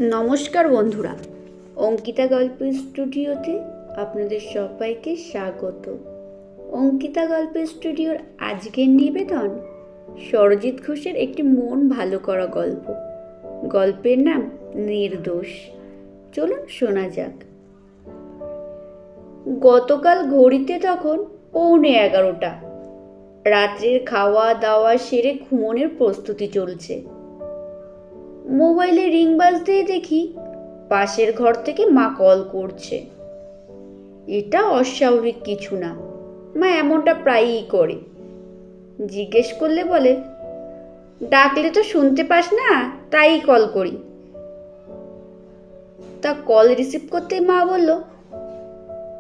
নমস্কার বন্ধুরা, অঙ্কিতা গল্প স্টুডিওতে আপনাদের সবাইকে স্বাগত। অঙ্কিতা গল্প স্টুডিওর আজকের নিবেদন সরজিৎ ঘোষের একটি মন ভালো করা গল্প। গল্পের নাম নির্দোষ। চলুন শোনা যাক। গতকাল ঘড়িতে তখন 11:15। রাত্রের খাওয়া দাওয়া সেরে ঘুমোনোর প্রস্তুতি চলছে। মোবাইলে রিং বাজতেই দেখি পাশের ঘর থেকে মা কল করছে। এটা অস্বাভাবিক কিছু না, মা এমনটা প্রায়ই করে। জিজ্ঞেস করলে বলে, ডাকলে তো শুনতে পাস না, তাই কল করি। তা কল রিসিভ করতেই মা বলল,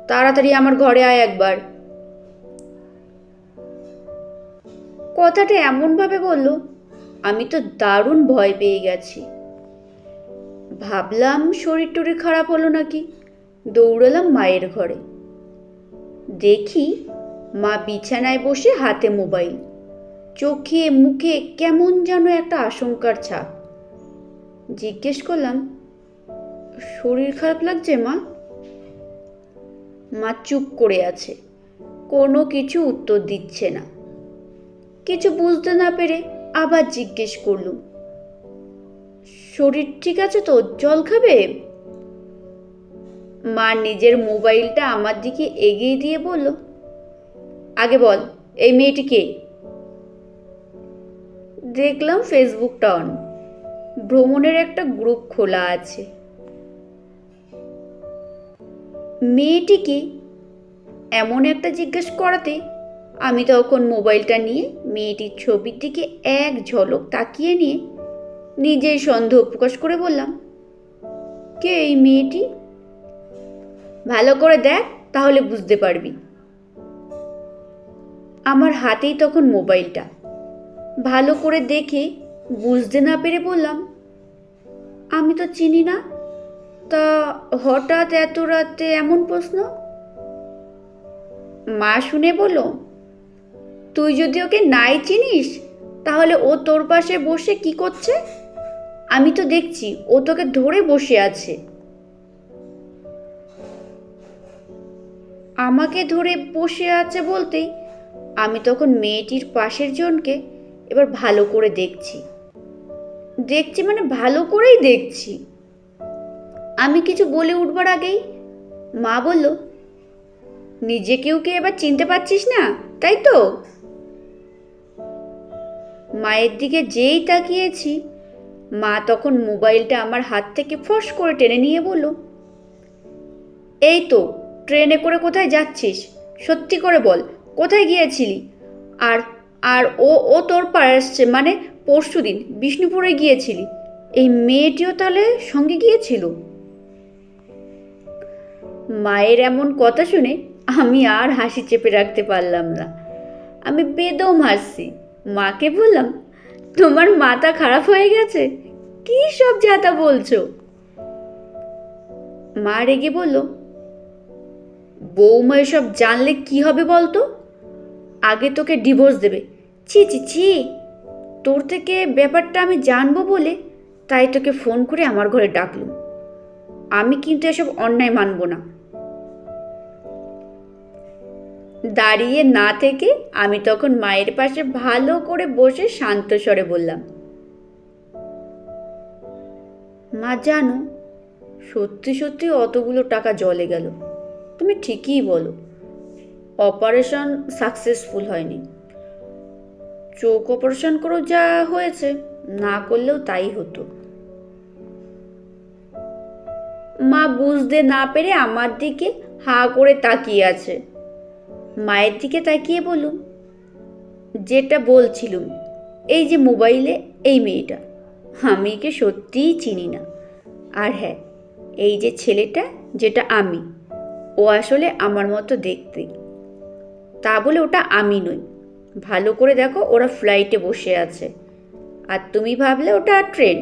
তাড়াতাড়ি আমার ঘরে আয় একবার। কথাটা এমনভাবে বলল, আমি তো দারুণ ভয় পেয়ে গেছি। ভাবলাম শরীর টরীর খারাপ হলো নাকি। দৌড়ালাম মায়ের ঘরে। দেখি মা বিছানায় বসে হাতে মোবাইল, চোখে মুখে কেমন যেন একটা আশঙ্কার ছাপ। জিজ্ঞেস করলাম, শরীর খারাপ লাগছে মা? মা চুপ করে আছে, কোনো কিছু উত্তর দিচ্ছে না। কিছু বুঝতে না পেরে আবার জিজ্ঞেস করলুম, শরীর ঠিক আছে তো, জল খাবে? মা নিজের মোবাইলটা আমার দিকে এগিয়ে দিয়ে বলল, আগে বল, এই মেয়েটি কে? দেখলাম ফেসবুকটা অন, ভ্রমণের একটা গ্রুপ খোলা আছে। মেয়েটিকে এমন একটা জিজ্ঞেস করাতে আমি তখন মোবাইলটা নিয়ে মেয়েটির ছবির দিকে এক ঝলক তাকিয়ে নিয়ে নিজেই সন্দেহ প্রকাশ করে বললাম, কে এই মেয়েটি? ভালো করে দেখ, তাহলে বুঝতে পারবি। আমার হাতেই তখন মোবাইলটা। ভালো করে দেখে বুঝতে না পেরে বললাম, আমি তো চিনি না। তা হঠাৎ এত রাতে এমন প্রশ্ন? মা শুনে বলল, তুই যদি ওকে নাই চিনিস তাহলে ও তোর পাশে বসে কি করছে? আমি তো দেখছি ও তোকে ধরে বসে আছে। আমাকে ধরে বসে আছে বলতেই আমি তখন মেয়েটির পাশের জনকে এবার ভালো করে দেখছি। দেখছি মানে ভালো করেই দেখছি। আমি কিছু বলে উঠবার আগেই মা বলল, নিজেকেও কি এবার চিনতে পারছিস না, তাই তো? মায়ের দিকে যেই তাকিয়েছি, মা তখন মোবাইলটা আমার হাত থেকে ফস করে টেনে নিয়ে বলল, এই তো ট্রেনে করে কোথায় যাচ্ছিস? সত্যি করে বল, কোথায় গিয়েছিলি? আর আর ও ও তোর পাশে, মানে পরশুদিন বিষ্ণুপুরে গিয়েছিলি, এই মেয়েটিও তাহলে সঙ্গে গিয়েছিল? মায়ের এমন কথা শুনে আমি আর হাসি চেপে রাখতে পারলাম না। আমি বেদম হাসছি। মাকে বললাম, তোমার মাথা খারাপ হয়ে গেছে, কি সব যাতা বলছো? মা রেগে বলল, বৌমা এসব জানলে কি হবে বলতো? আগে তোকে ডিভোর্স দেবে। ছি ছি ছি, তোর থেকে ব্যাপারটা আমি জানবো বলে তাই তোকে ফোন করে আমার ঘরে ডাকলুম। আমি কিন্তু এসব অন্যায় মানব না। দাঁড়িয়ে না থেকে আমি তখন মায়ের পাশে ভালো করে বসে শান্ত স্বরে বললাম, মা জানো, সত্যি সত্যি অতগুলো টাকা জলে গেল। তুমি ঠিকই বলো, অপারেশন সাকসেসফুল হয়নি। চোখ অপারেশন করেও যা হয়েছে, না করলেও তাই হতো। মা বুঝতে না পেরে আমার দিকে হাঁ করে তাকিয়ে আছে। মায়ের দিকে তাকিয়ে বলুন, যেটা বলছিলুম, এই যে মোবাইলে এই মেয়েটা, আমি একে সত্যিই চিনি না। আর হ্যাঁ, এই যে ছেলেটা, যেটা আমি, ও আসলে আমার মতো দেখতে। তা বলে ওটা আমি নই। ভালো করে দেখো, ওরা ফ্লাইটে বসে আছে, আর তুমি ভাবলে ওটা ট্রেন।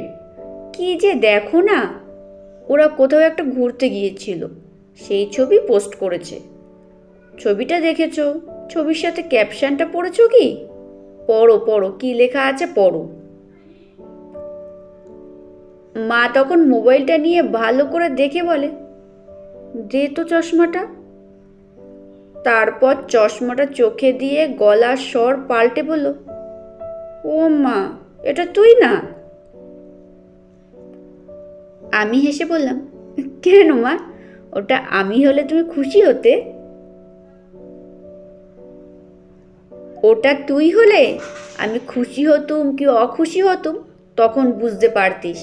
কি যে দেখো না, ওরা কোথাও একটা ঘুরতে গিয়েছিল, সেই ছবি পোস্ট করেছে। ছবিটা দেখেছো? ছবির সাথে ক্যাপশনটা পড়েছো কি? পড়ো পড়ো, কি লেখা আছে পড়ো। মা তখন মোবাইলটা নিয়ে ভালো করে দেখে বলে, দে তো চশমাটা। তারপর চশমাটা চোখে দিয়ে গলার স্বর পাল্টে বলল, ও মা, এটা তুই না? আমি হেসে বললাম, কেন মা, ওটা আমি হলে তুমি খুশি হতে? ওটা তুই হলে আমি খুশি হতুম কি অখুশি হতুম তখন বুঝতে পারতিস।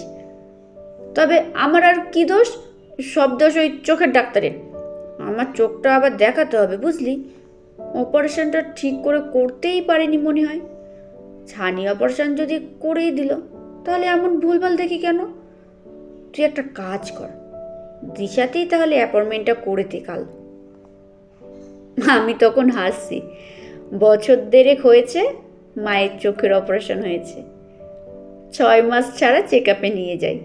তবে আমার আর কি দোষ? সব দোষ ওই চোখের ডাক্তারের। আমার চোখটা আবার দেখাতে হবে, বুঝলি? অপারেশনটা ঠিক করে করতেই পারেনি মনে হয়। ছানি অপারেশন যদি করেই দিল, তাহলে এমন ভুলভাল দেখি কেন? তুই একটা কাজ কর, দিশাতেই তাহলে অ্যাপয়েন্টমেন্টটা করে দে কাল। আমি তখন হাসছি। বছর দেড়েক হয়েছে মায়ের চোখের অপারেশন হয়েছে। 6 মাস ছাড়া চেক আপে নিয়ে যাই।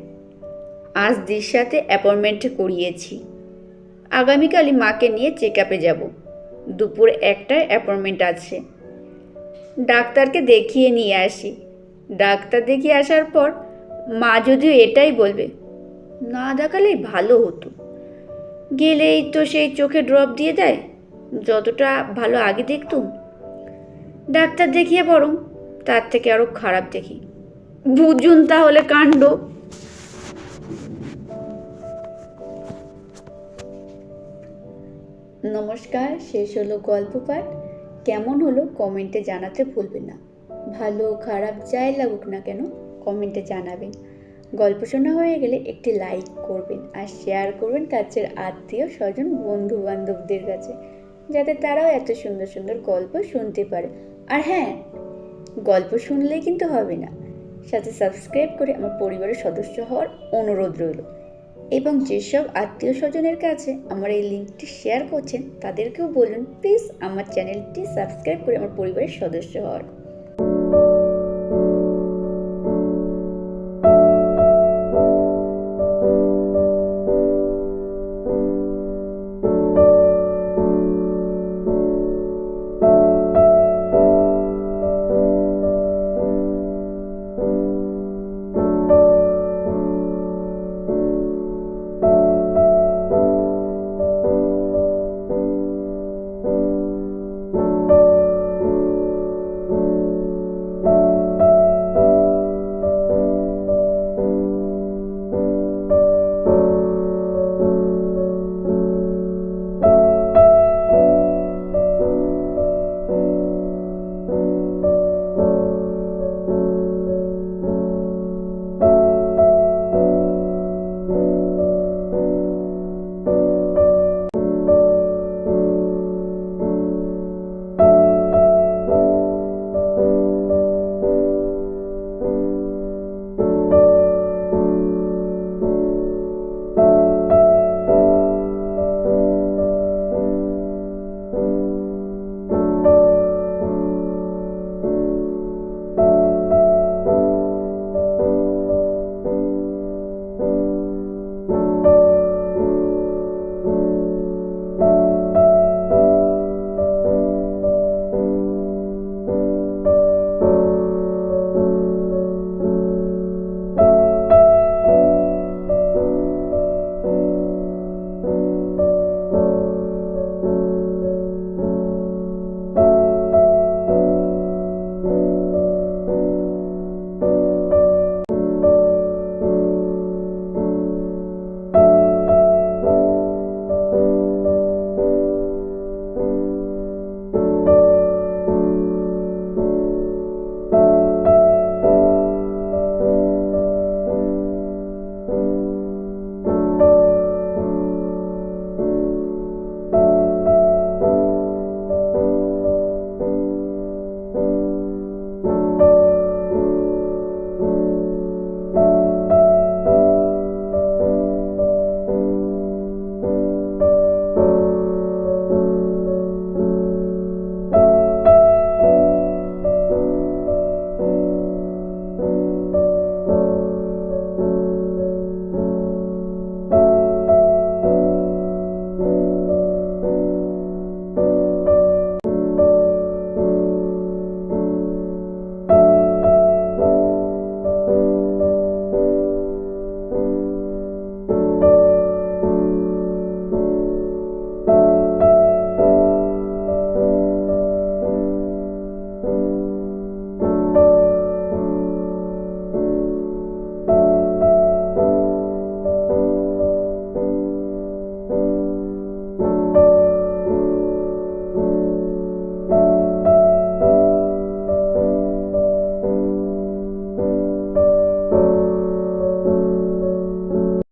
আজ দিশাতে অ্যাপয়েন্টমেন্ট করিয়েছি। আগামীকালই মাকে নিয়ে চেক আপে যাব। দুপুর 1টায় অ্যাপয়েন্টমেন্ট আছে। ডাক্তারকে দেখিয়ে নিয়ে আসি। ডাক্তার দেখিয়ে আসার পর মা যদিও এটাই বলবে, না দেখালেই ভালো হতো, গেলেই তো সেই চোখে ড্রপ দিয়ে দেয়, যতটা ভালো আগে দেখতুম। ডাক্তার দেখিয়ে বরং তার থেকে আরও খারাপ দেখি। বুঝুন তাহলে কাণ্ড। নমস্কার, শেষ হলো গল্প পাঠ। কেমন হলো কমেন্টে জানাতে ভুলবেন না। ভালো খারাপ যাই লাগুক না কেন কমেন্টে জানাবেন। গল্প শোনা হয়ে গেলে একটি লাইক করবেন আর শেয়ার করবেন কাছের আত্মীয় স্বজন বন্ধু বান্ধবদের কাছে, যাতে তারাও এত সুন্দর সুন্দর গল্প শুনতে পারে। আর হ্যাঁ, গল্প শুনলেই কিন্তু হবে না, সাথে সাবস্ক্রাইব করে আমার পরিবারের সদস্য হওয়ার অনুরোধ রইল। এবং যেসব আত্মীয় স্বজনের কাছে আমার এই লিঙ্কটি শেয়ার করছেন তাদেরকেও বলুন প্লিজ আমার চ্যানেলটি সাবস্ক্রাইব করে আমার পরিবারের সদস্য হওয়ার।